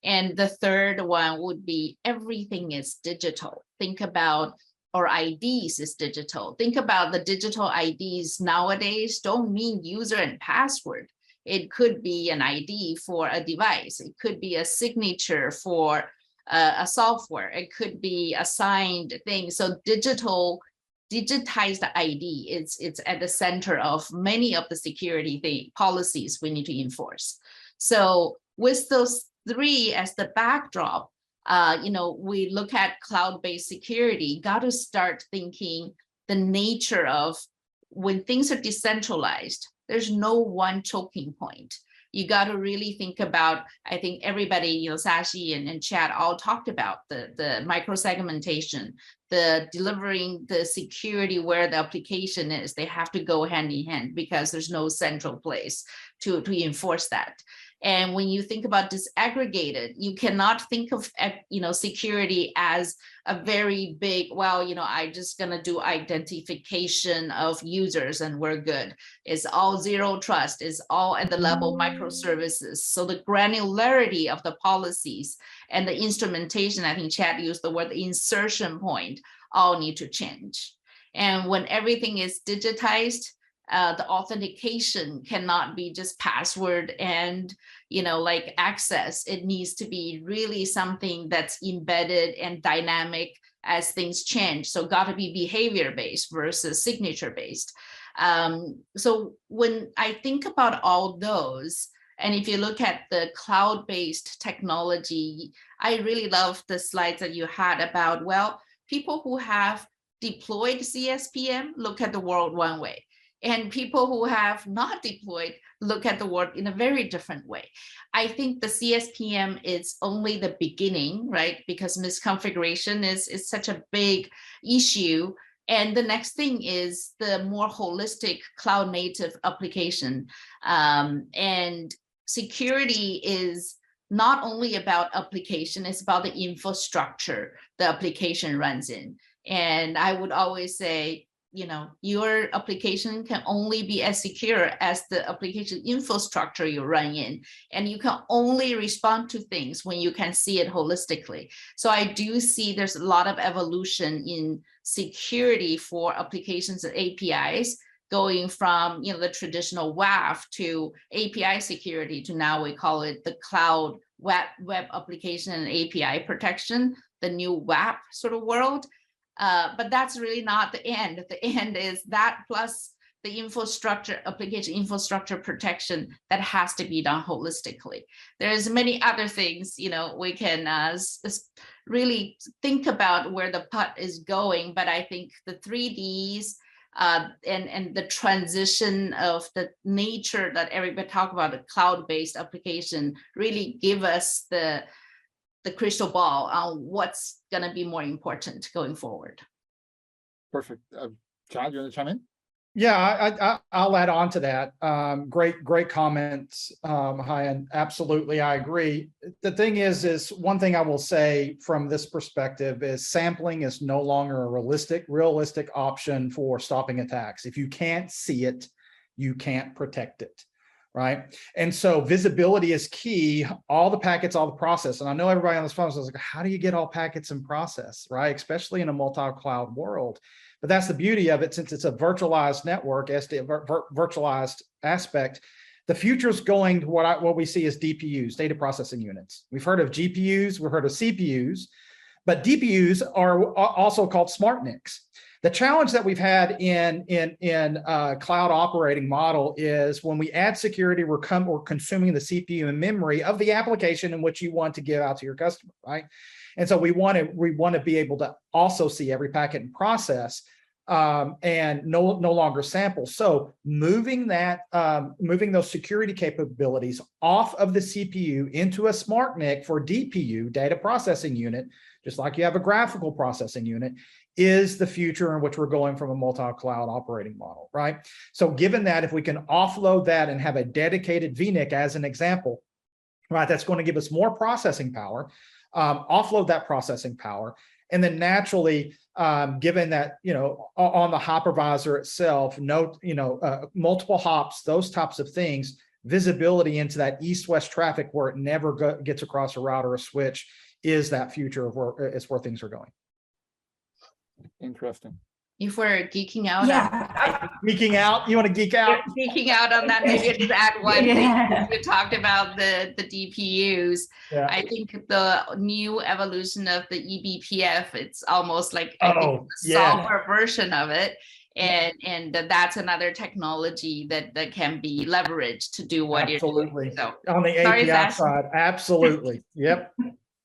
And the third one would be everything is digital. Think about our IDs is digital. Think about the digital IDs nowadays don't mean user and password. It could be an ID for a device. It could be a signature for a software. It could be a signed thing. So digitized ID, it's at the center of many of the security policies we need to enforce. So with those 3 as the backdrop, we look at cloud-based security, got to start thinking the nature of when things are decentralized, there's no one choking point. You got to really think about, I think everybody, Sashi and Chad all talked about the microsegmentation, the delivering the security where the application is. They have to go hand in hand because there's no central place to enforce that. And when you think about disaggregated, you cannot think of security as a very big, well, I'm just going to do identification of users and we're good. It's all zero trust. It's all at the level of microservices. So the granularity of the policies and the instrumentation, I think Chad used the word insertion point, all need to change. And when everything is digitized, the authentication cannot be just password and like access. It needs to be really something that's embedded and dynamic as things change. So got to be behavior based versus signature based. So when I think about all those, and if you look at the cloud-based technology, I really love the slides that you had about, well, people who have deployed CSPM look at the world one way. And people who have not deployed look at the world in a very different way. I think the CSPM is only the beginning, right? Because misconfiguration is such a big issue. And the next thing is the more holistic cloud native application. And security is not only about application, it's about the infrastructure the application runs in. And I would always say, your application can only be as secure as the application infrastructure you run in. And you can only respond to things when you can see it holistically. So I do see there's a lot of evolution in security for applications and APIs, going from the traditional WAF to API security to now we call it the cloud web application and API protection, the new WAP sort of world. But that's really not the end. The end is that plus the infrastructure, application infrastructure protection that has to be done holistically. There's many other things, we can really think about where the putt is going, but I think the 3Ds and the transition of the nature that everybody talk about, the cloud-based application, really give us the crystal ball on what's going to be more important going forward. Perfect. Chad, you want to chime in? Yeah, I'll add on to that. Great comments, Haiyan. Absolutely, I agree. The thing is one thing I will say from this perspective is sampling is no longer a realistic option for stopping attacks. If you can't see it, you can't protect it. Right. And so visibility is key, all the packets, all the process. And I know everybody on this phone is like, how do you get all packets in process, right? Especially in a multi-cloud world. But that's the beauty of it, since it's a virtualized network, virtualized aspect. The future is going to what we see as DPUs, data processing units. We've heard of GPUs, we've heard of CPUs, but DPUs are also called smart NICs. The challenge that we've had in cloud operating model is when we add security, we're consuming the CPU and memory of the application in which you want to give out to your customer, right? And so we want to be able to also see every packet in process and no longer sample. So moving those security capabilities off of the CPU into a smart NIC for DPU, data processing unit, just like you have a graphical processing unit, is the future in which we're going from a multi-cloud operating model, right? So given that, if we can offload that and have a dedicated VNIC as an example, right, that's going to give us more processing power, offload that processing power, and then naturally, given that, on the hypervisor itself, multiple hops, those types of things, visibility into that east-west traffic where it never gets across a route or a switch is that future of where things are going. Interesting. If we're geeking out, geeking out, you want to geek out? Geeking out on that, maybe just add one thing. You talked about the DPUs. Yeah. I think the new evolution of the eBPF, it's almost like I think the software version of it. And that's another technology that can be leveraged to do what you're doing. So, on the API side, absolutely. Yep.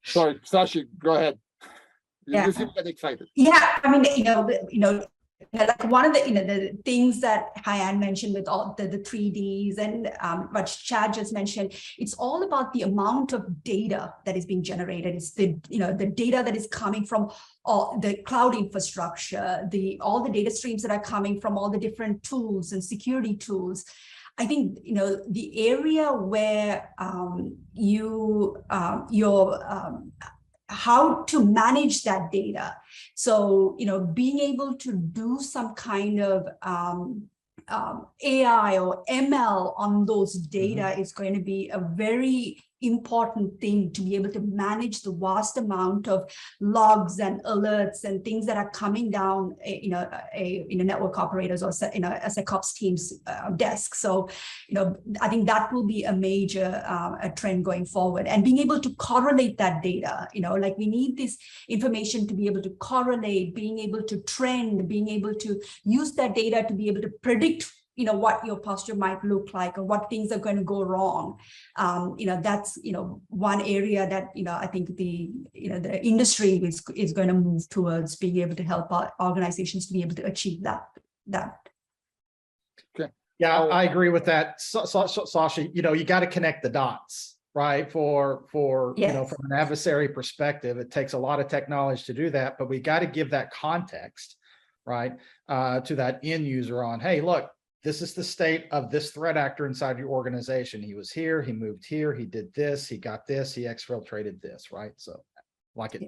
Sorry, Sashi, go ahead. You seem get excited. Yeah, I mean, like one of the things that Haiyan mentioned with all the 3Ds and what Chad just mentioned, it's all about the amount of data that is being generated. It's the data that is coming from all the cloud infrastructure, all the data streams that are coming from all the different tools and security tools. I think, the area where how to manage that data. So, being able to do some kind of AI or ML on those data is going to be a very important thing, to be able to manage the vast amount of logs and alerts and things that are coming down, network operators or a SecOps team's desk. So, I think that will be a major a trend going forward, and being able to correlate that data. Like, we need this information to be able to correlate, being able to trend, being able to use that data to be able to predict what your posture might look like, or what things are going to go wrong. That's one area that I think the industry is going to move towards, being able to help our organizations to be able to achieve that. Okay. Yeah, I agree with that, Sashi. You got to connect the dots, right? For Yes. From an adversary perspective, it takes a lot of technology to do that, but we got to give that context, right, to that end user on, hey, look, this is the state of this threat actor inside your organization. He was here, he moved here, he did this, he got this, he exfiltrated this, right? So, like it.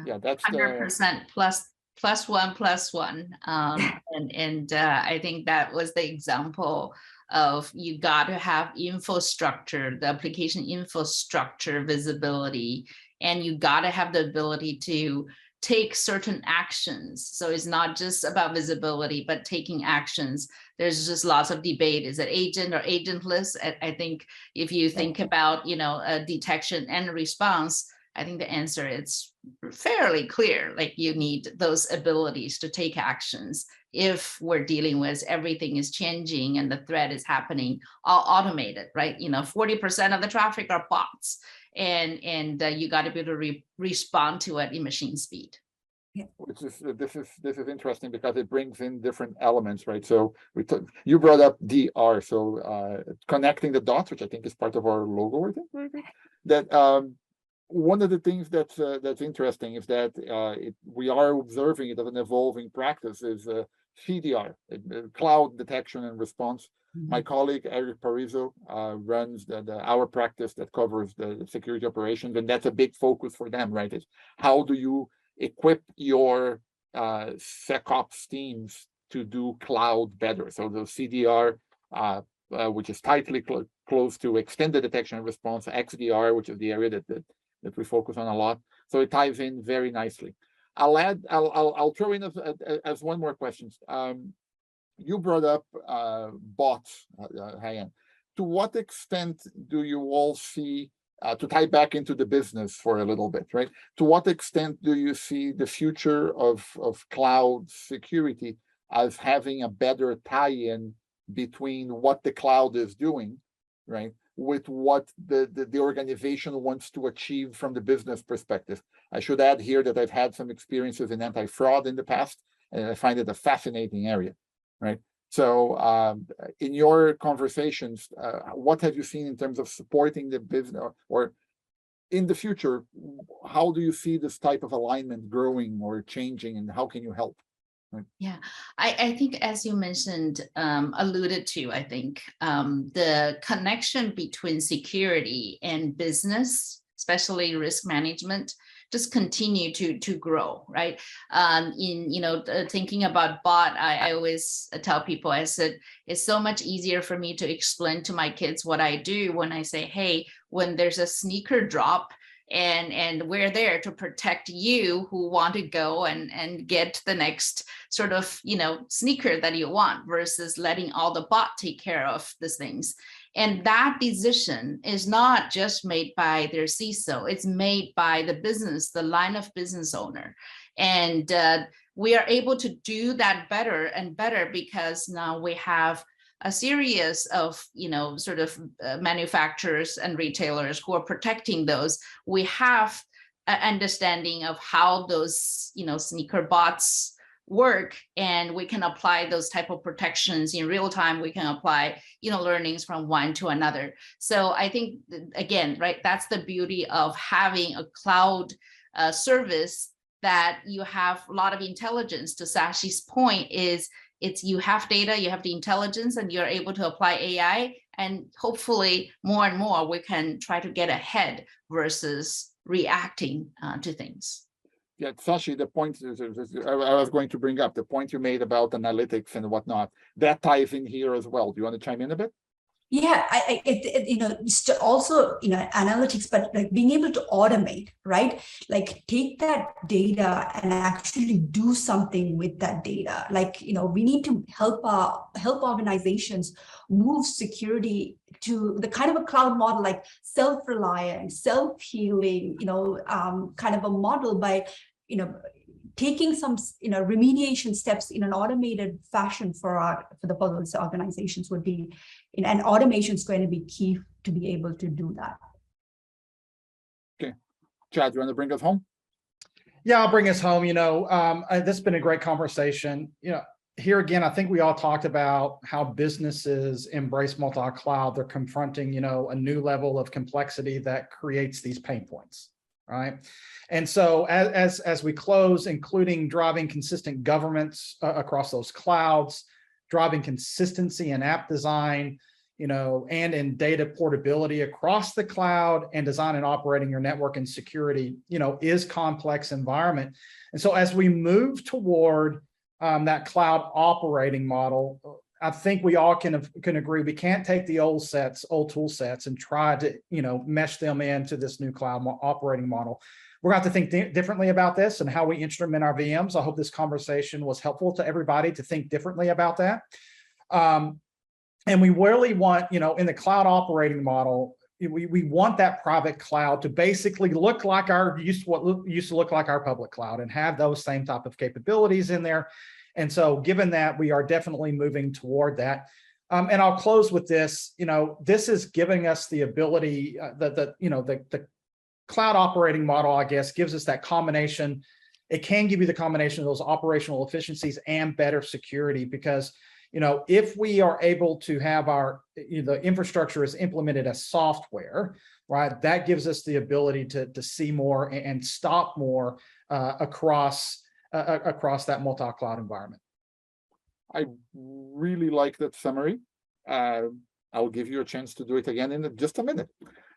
Yeah, that's 100% plus one. I think that was the example of, you got to have infrastructure, the application infrastructure visibility, and you got to have the ability to take certain actions. So it's not just about visibility, but taking actions. There's just lots of debate. Is it agent or agentless? I think if you think about, a detection and response, I think the answer is fairly clear. Like, you need those abilities to take actions if we're dealing with everything is changing and the threat is happening all automated, right? 40% of the traffic are bots, and you got to be able to respond to it in machine speed. Yeah. This is interesting because it brings in different elements, right? So you brought up DR, so connecting the dots, which I think is part of our logo, I think, right? That one of the things that's interesting is that we are observing it as an evolving practice is CDR, cloud detection and response. My colleague Eric Parizo runs our practice that covers the security operations, and that's a big focus for them, right? Is how do you equip your SecOps teams to do cloud better? So the CDR, which is tightly close to extended detection and response, XDR, which is the area that we focus on a lot. So it ties in very nicely. I'll throw in as one more question. You brought up bots, Haiyan. To what extent do you all see, to tie back into the business for a little bit, right? To what extent do you see the future of cloud security as having a better tie-in between what the cloud is doing, right, with what the organization wants to achieve from the business perspective? I should add here that I've had some experiences in anti-fraud in the past, and I find it a fascinating area, right? So in your conversations, what have you seen in terms of supporting the business, or in the future, how do you see this type of alignment growing or changing, and how can you help? Right. Yeah, I think, as you mentioned, alluded to, I think the connection between security and business, especially risk management, just continue to grow, right? Thinking about bot, I always tell people, I said, it's so much easier for me to explain to my kids what I do when I say, hey, when there's a sneaker drop, and we're there to protect you who want to go and get the next sort of sneaker that you want, versus letting all the bot take care of these things. And that decision is not just made by their CISO, it's made by the business, the line of business owner. And we are able to do that better and better because now we have a series of, manufacturers and retailers who are protecting those. We have an understanding of how those, sneaker bots work, and we can apply those type of protections in real time. We can apply, learnings from one to another. So I think, again, right, that's the beauty of having a cloud service that you have a lot of intelligence. To Sashi's point is, you have data, you have the intelligence, and you're able to apply AI, and hopefully more and more we can try to get ahead versus reacting to things. Yeah, Sashi, the point I was going to bring up, the point you made about analytics and whatnot, that ties in here as well. Do you want to chime in a bit? Yeah, also, analytics, but like being able to automate, right? Like take that data and actually do something with that data. Like, we need to help organizations move security to the kind of a cloud model, like self-reliant, self-healing, kind of a model by, taking some remediation steps in an automated fashion for the policy organizations would be, and automation is going to be key to be able to do that. Okay, Chad, you want to bring us home? Yeah, I'll bring us home. This has been a great conversation. Here again, I think we all talked about how businesses embrace multi-cloud. They're confronting, a new level of complexity that creates these pain points, right? And so as we close, including driving consistent governance across those clouds, driving consistency in app design, and in data portability across the cloud, and design and operating your network and security, is complex environment. And so as we move toward that cloud operating model, I think we all can agree we can't take the old tool sets and try to, mesh them into this new cloud operating model. We're going to have to think differently about this and how we instrument our VMs. I hope this conversation was helpful to everybody to think differently about that. And we really want, in the cloud operating model, we want that private cloud to basically look like what used to look like our public cloud, and have those same type of capabilities in there. And so given that, we are definitely moving toward that. And I'll close with this. This is giving us the ability, the cloud operating model, I guess, gives us that combination. It can give you the combination of those operational efficiencies and better security, because if we are able to have the infrastructure is implemented as software, right, that gives us the ability to see more and stop more across that multi-cloud environment. I really like that summary. I'll give you a chance to do it again in just a minute.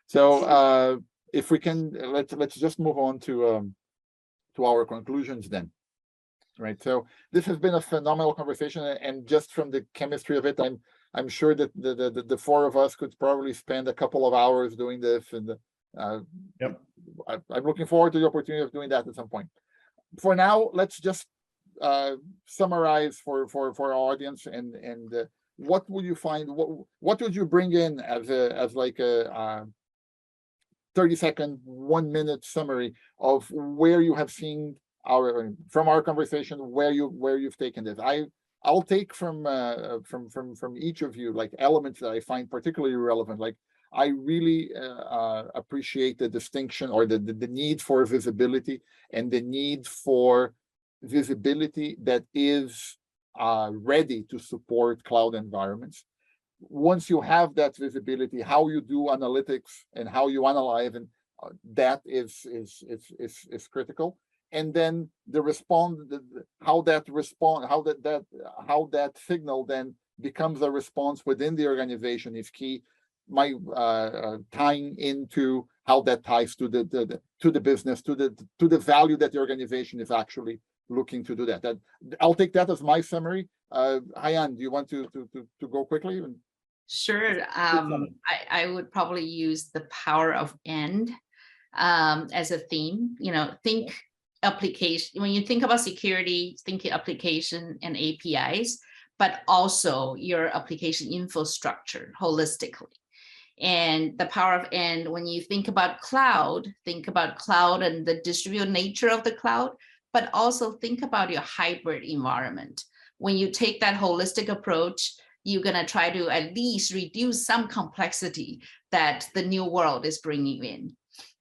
So if we can, let's just move on to our conclusions then. Right. So this has been a phenomenal conversation, and just from the chemistry of it, I'm sure that the four of us could probably spend a couple of hours doing this, and yep. I'm looking forward to the opportunity of doing that at some point. For now, let's just summarize for our audience, and what would you find? What would you bring in as like a 30-second, 1-minute summary of where you have seen from our conversation, where you've taken this? I'll take from each of you, like, elements that I find particularly relevant. Like, I really appreciate the distinction, or the need for visibility, and the need for visibility that is ready to support cloud environments. Once you have that visibility, how you do analytics and how you analyze, and that is critical. And then how that signal then becomes a response within the organization is key. My tying into how that ties to the business, to the value that the organization is actually looking to do that. I'll take that as my summary. Haiyan, do you want to go quickly? Sure. I would probably use the power of and as a theme. Think application. When you think about security, think application and APIs, but also your application infrastructure holistically. And the power of and, when you think about cloud and the distributed nature of the cloud, but also think about your hybrid environment. When you take that holistic approach, you're going to try to at least reduce some complexity that the new world is bringing in.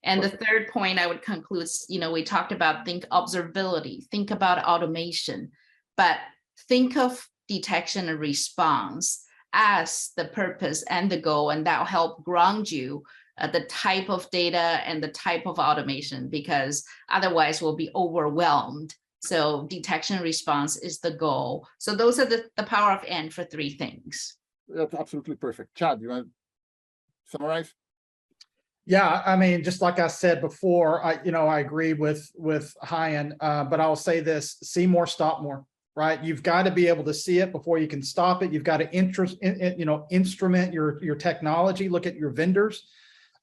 And the third point I would conclude, we talked about think observability, think about automation, but think of detection and response as the purpose and the goal, and that'll help ground you the type of data and the type of automation, because otherwise we'll be overwhelmed. So detection response is the goal. So those are the power of N for 3 things. That's absolutely perfect. Chad, you want to summarize? Yeah, I mean, just like I said before, I agree with Haiyan, but I'll say this: see more, stop more. Right? You've got to be able to see it before you can stop it. You've got to instrument your technology, look at your vendors,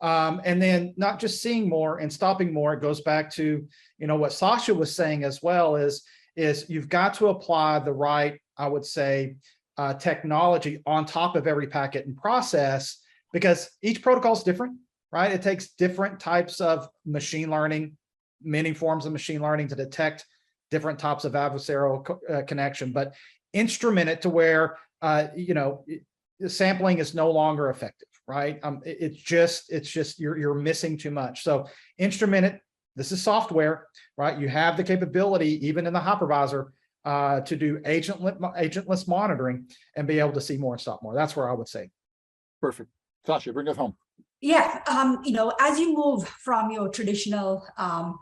and then not just seeing more and stopping more. It goes back to what Sashi was saying as well, is you've got to apply the right, I would say, technology on top of every packet and process, because each protocol is different. Right? It takes different types of machine learning, many forms of machine learning to detect different types of adversarial connection, but instrument it to where, sampling is no longer effective, right? It's just you're missing too much. So instrument it. This is software, right? You have the capability, even in the hypervisor, to do agentless monitoring and be able to see more and stop more. That's where I would say. Perfect. Sashi, bring us home. Yeah, as you move from your traditional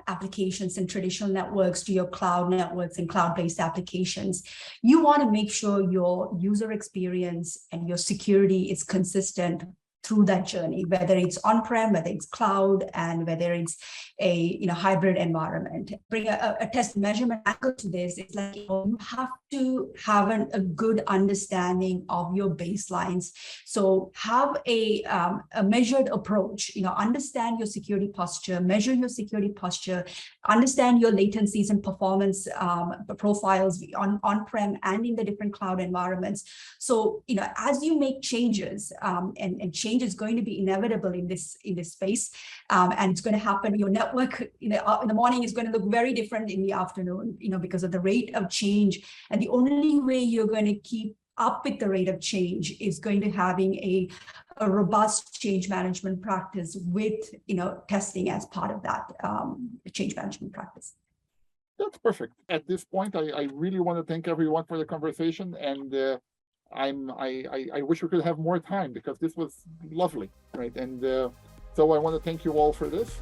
applications and traditional networks to your cloud networks and cloud-based applications, you want to make sure your user experience and your security is consistent through that journey, whether it's on-prem, whether it's cloud, and whether it's a hybrid environment. Bring a test measurement angle to this. It's like you have to have a good understanding of your baselines. So have a measured approach. Understand your security posture, measure your security posture, understand your latencies and performance profiles on-prem and in the different cloud environments. So as you make changes, and change is going to be inevitable in this space, and it's going to happen. Your network in the morning is going to look very different in the afternoon, because of the rate of change. And the only way you're going to keep up with the rate of change is going to having a robust change management practice with testing as part of that change management practice. That's perfect. At this point, I really want to thank everyone for the conversation, and I wish we could have more time, because this was lovely, right? And so I want to thank you all for this.